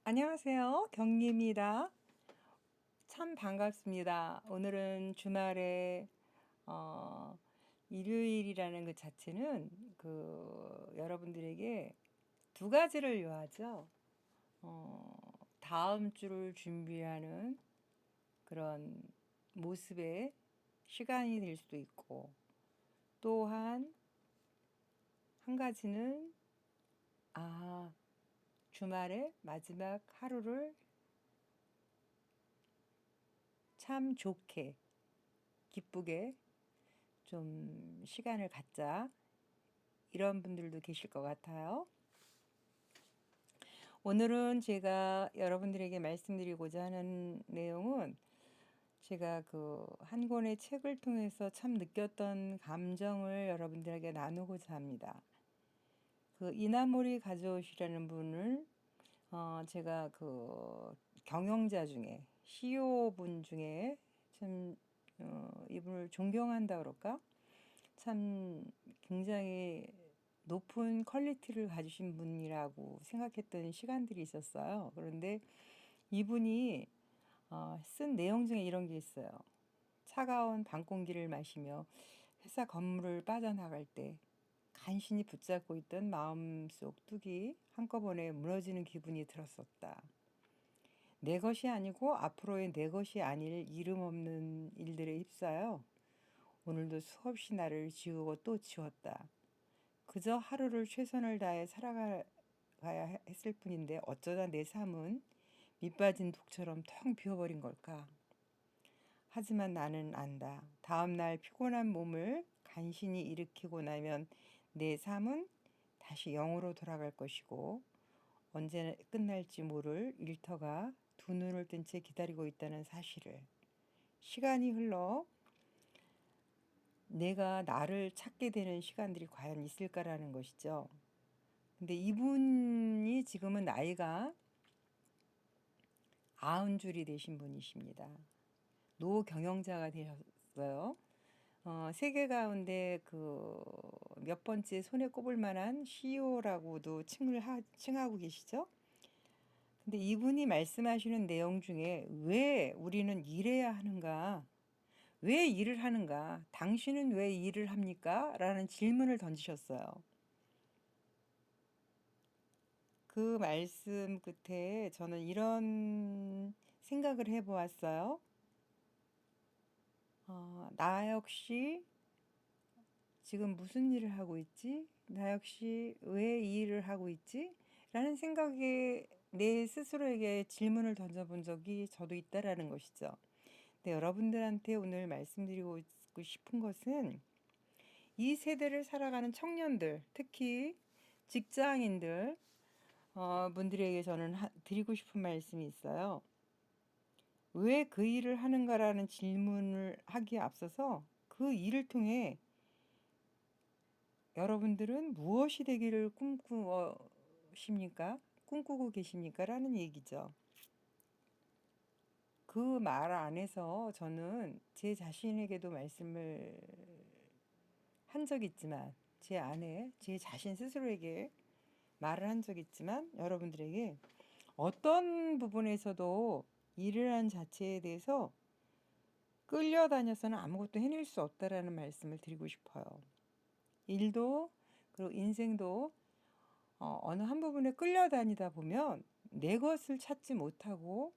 안녕하세요. 경리입니다. 참 반갑습니다. 오늘은 주말에 어, 일요일이라는 그 자체는 여러분들에게 두 가지를 요하죠. 어, 다음 주를 준비하는 그런 모습의 시간이 될 수도 있고, 또한 한 가지는 아, 주말에 마지막 하루를 참 좋게, 기쁘게 좀 시간을 갖자. 이런 분들도 계실 것 같아요. 오늘은 제가 여러분들에게 말씀드리고자 하는 내용은 제가 한 권의 책을 통해서 참 느꼈던 감정을 여러분들에게 나누고자 합니다. 이나모리 가조시라는 분을 제가 경영자 중에 CEO 분 중에 참 이분을 존경한다 그럴까? 참 굉장히 높은 퀄리티를 가지신 분이라고 생각했던 시간들이 있었어요. 그런데 이분이 쓴 내용 중에 이런 게 있어요. 차가운 밤 공기를 마시며 회사 건물을 빠져나갈 때 간신히 붙잡고 있던 마음속 뚝이 한꺼번에 무너지는 기분이 들었었다. 내 것이 아니고 앞으로의 내 것이 아닐 이름 없는 일들에 휩싸여 오늘도 수없이 나를 지우고 또 지웠다. 그저 하루를 최선을 다해 살아가야 했을 뿐인데 어쩌다 내 삶은 밑빠진 독처럼 텅 비어버린 걸까? 하지만 나는 안다. 다음 날 피곤한 몸을 간신히 일으키고 나면 내 삶은 다시 영으로 돌아갈 것이고 언제 끝날지 모를 일터가 두 눈을 뜬 채 기다리고 있다는 사실을. 시간이 흘러 내가 나를 찾게 되는 시간들이 과연 있을까라는 것이죠. 근데 이분이 지금은 나이가 90줄이 되신 분이십니다. 노경영자가 되셨어요. 세계 가운데 몇 번째 손에 꼽을 만한 CEO라고도 칭하고 계시죠? 근데 이분이 말씀하시는 내용 중에 왜 우리는 일해야 하는가? 왜 일을 하는가? 당신은 왜 일을 합니까? 라는 질문을 던지셨어요. 그 말씀 끝에 저는 이런 생각을 해보았어요. 나 역시 지금 무슨 일을 하고 있지? 나 역시 왜 이 일을 하고 있지? 라는 생각에 내 스스로에게 질문을 던져본 적이 저도 있다라는 것이죠. 근데 여러분들한테 오늘 말씀드리고 싶은 것은 이 세대를 살아가는 청년들, 특히 직장인들, 분들에게 저는 드리고 싶은 말씀이 있어요. 왜 그 일을 하는가라는 질문을 하기에 앞서서 그 일을 통해 여러분들은 무엇이 되기를 꿈꾸고 계십니까? 라는 얘기죠. 그 말 안에서 저는 제 자신에게도 말씀을 한 적 있지만, 제 자신 스스로에게 말을 한 적 있지만, 여러분들에게 어떤 부분에서도 일을 한 자체에 대해서 끌려다녀서는 아무것도 해낼 수 없다라는 말씀을 드리고 싶어요. 일도, 그리고 인생도 어느 한 부분에 끌려다니다 보면 내 것을 찾지 못하고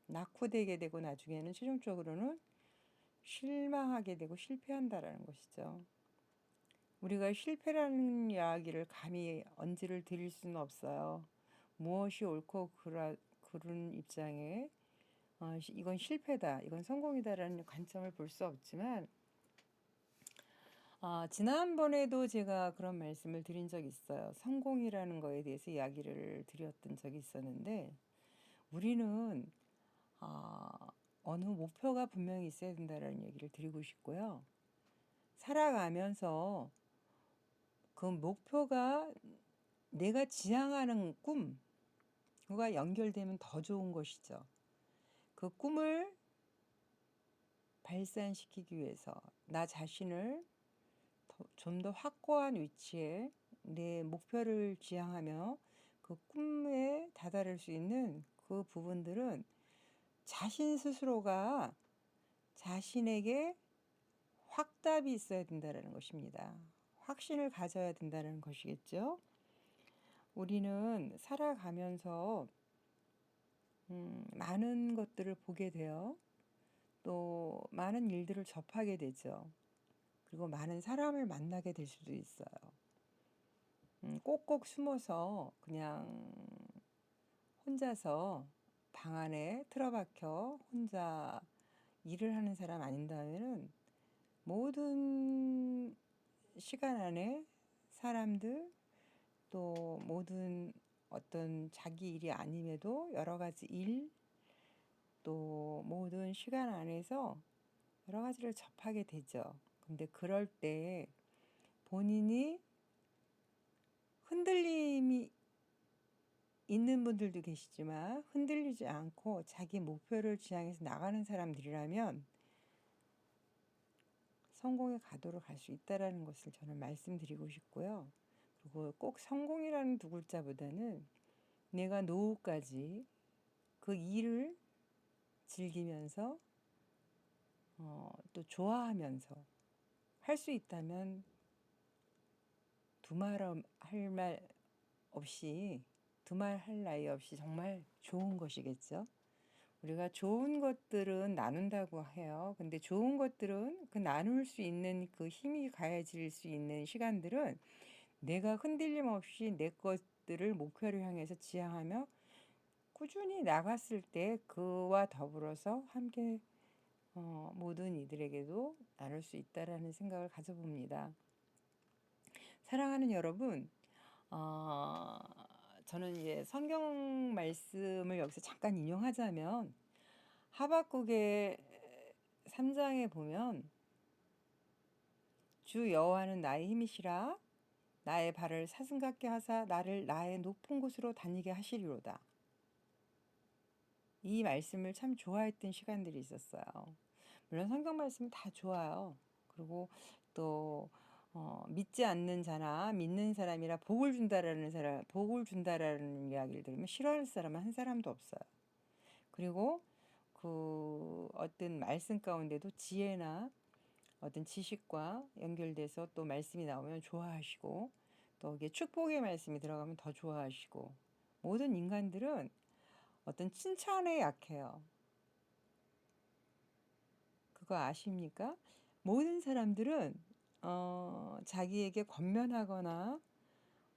낙후되게 되고 나중에는 최종적으로는 실망하게 되고 실패한다라는 것이죠. 우리가 실패라는 이야기를 감히 언지를 드릴 수는 없어요. 무엇이 옳고 그른 입장에 이건 실패다, 이건 성공이다라는 관점을 볼 수 없지만 지난번에도 제가 그런 말씀을 드린 적이 있어요. 성공이라는 거에 대해서 이야기를 드렸던 적이 있었는데 우리는 어느 목표가 분명히 있어야 된다는 얘기를 드리고 싶고요. 살아가면서 그 목표가 내가 지향하는 꿈과 연결되면 더 좋은 것이죠. 그 꿈을 발산시키기 위해서 나 자신을 좀 더 확고한 위치에 내 목표를 지향하며 그 꿈에 다다를 수 있는 그 부분들은 자신 스스로가 자신에게 확답이 있어야 된다는 것입니다. 확신을 가져야 된다는 것이겠죠. 우리는 살아가면서 많은 것들을 보게 돼요. 또 많은 일들을 접하게 되죠. 그리고 많은 사람을 만나게 될 수도 있어요. 꼭꼭 숨어서 그냥 혼자서 방 안에 틀어박혀 혼자 일을 하는 사람 아닌다면은 모든 시간 안에 사람들 또 모든 어떤 자기 일이 아님에도 여러 가지 일 또 모든 시간 안에서 여러 가지를 접하게 되죠. 근데 그럴 때 본인이 흔들림이 있는 분들도 계시지만 흔들리지 않고 자기 목표를 지향해서 나가는 사람들이라면 성공의 가도로 갈 수 있다라는 것을 저는 말씀드리고 싶고요. 그리고 꼭 성공이라는 두 글자보다는 내가 노후까지 그 일을 즐기면서 또 좋아하면서 할 수 있다면 두말할 말 없이 두말 할 나위 없이 정말 좋은 것이겠죠. 우리가 좋은 것들은 나눈다고 해요. 근데 좋은 것들은 그 나눌 수 있는 그 힘이 가해질 수 있는 시간들은 내가 흔들림 없이 내 것들을 목표를 향해서 지향하며 꾸준히 나갔을 때 그와 더불어서 함께 모든 이들에게도 나눌 수 있다라는 생각을 가져봅니다. 사랑하는 여러분, 어, 저는 이제 성경 말씀을 여기서 잠깐 인용하자면 하박국의 3장에 보면 주 여호와는 나의 힘이시라 나의 발을 사슴 같게 하사 나를 나의 높은 곳으로 다니게 하시리로다. 이 말씀을 참 좋아했던 시간들이 있었어요. 물론 성경 말씀 다 좋아요. 그리고 또 믿지 않는 자나 믿는 사람이라 복을 준다라는 이야기를 들으면 싫어하는 사람은 한 사람도 없어요. 그리고 그 어떤 말씀 가운데도 지혜나 어떤 지식과 연결돼서 또 말씀이 나오면 좋아하시고 또 이게 축복의 말씀이 들어가면 더 좋아하시고 모든 인간들은 어떤 칭찬에 약해요. 그거 아십니까? 모든 사람들은 자기에게 권면하거나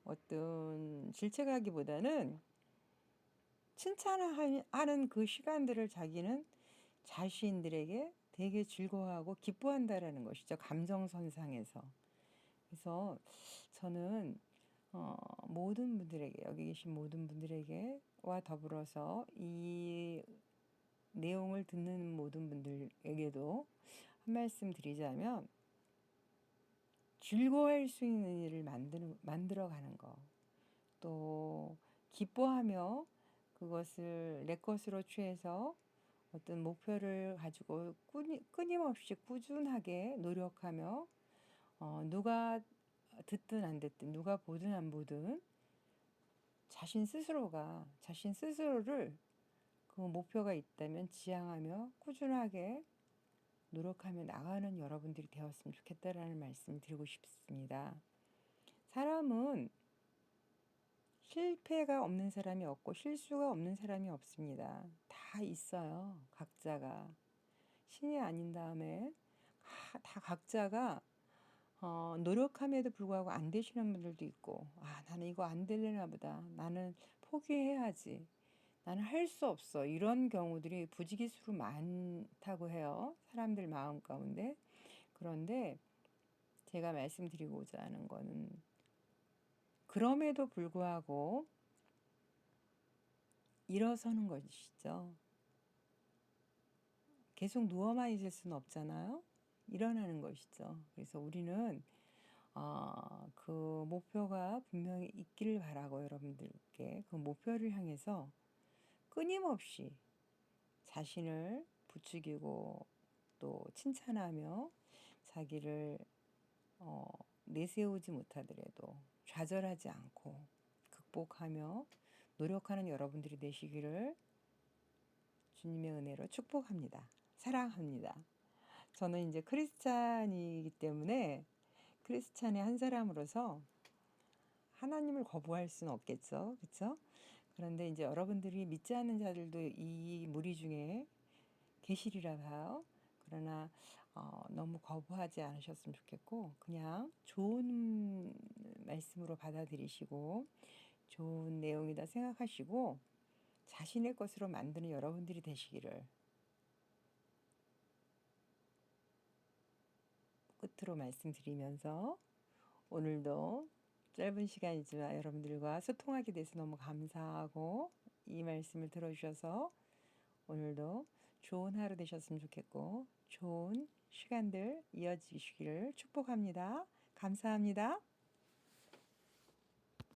어떤 질책하기보다는 칭찬하는 그 시간들을 자기는 자신들에게 되게 즐거워하고 기뻐한다라는 것이죠. 감정선상에서. 그래서 저는 모든 분들에게 여기 계신 모든 분들에게와 더불어서 이 내용을 듣는 모든 분들에게도 한 말씀 드리자면 즐거워할 수 있는 일을 만들어가는 거, 또 기뻐하며 그것을 내 것으로 취해서 어떤 목표를 가지고 끊임없이 꾸준하게 노력하며 누가 듣든 안 듣든 누가 보든 안 보든 자신 스스로를 그 목표가 있다면 지향하며 꾸준하게 노력하며 나가는 여러분들이 되었으면 좋겠다라는 말씀을 드리고 싶습니다. 사람은 실패가 없는 사람이 없고 실수가 없는 사람이 없습니다. 다 있어요. 각자가. 신이 아닌 다음에 다 각자가 노력함에도 불구하고 안 되시는 분들도 있고 나는 이거 안 되려나 보다. 나는 포기해야지. 나는 할 수 없어. 이런 경우들이 부지기수로 많다고 해요. 사람들 마음 가운데. 그런데 제가 말씀드리고자 하는 거는 그럼에도 불구하고 일어서는 것이죠. 계속 누워만 있을 수는 없잖아요. 일어나는 것이죠. 그래서 우리는 그 목표가 분명히 있기를 바라고 여러분들께 그 목표를 향해서 끊임없이 자신을 부추기고 또 칭찬하며 자기를 내세우지 못하더라도 좌절하지 않고 극복하며 노력하는 여러분들이 되시기를 주님의 은혜로 축복합니다. 사랑합니다. 저는 이제 크리스찬이기 때문에 크리스찬의 한 사람으로서 하나님을 거부할 수는 없겠죠. 그렇죠? 그런데 이제 여러분들이 믿지 않는 자들도 이 무리 중에 계시리라 봐요. 그러나 너무 거부하지 않으셨으면 좋겠고 그냥 좋은 말씀으로 받아들이시고 좋은 내용이다 생각하시고 자신의 것으로 만드는 여러분들이 되시기를 끝으로 말씀드리면서 오늘도 짧은 시간이지만 여러분들과 소통하게 돼서 너무 감사하고 이 말씀을 들어주셔서 오늘도 좋은 하루 되셨으면 좋겠고 좋은 시간들 이어지시기를 축복합니다. 감사합니다.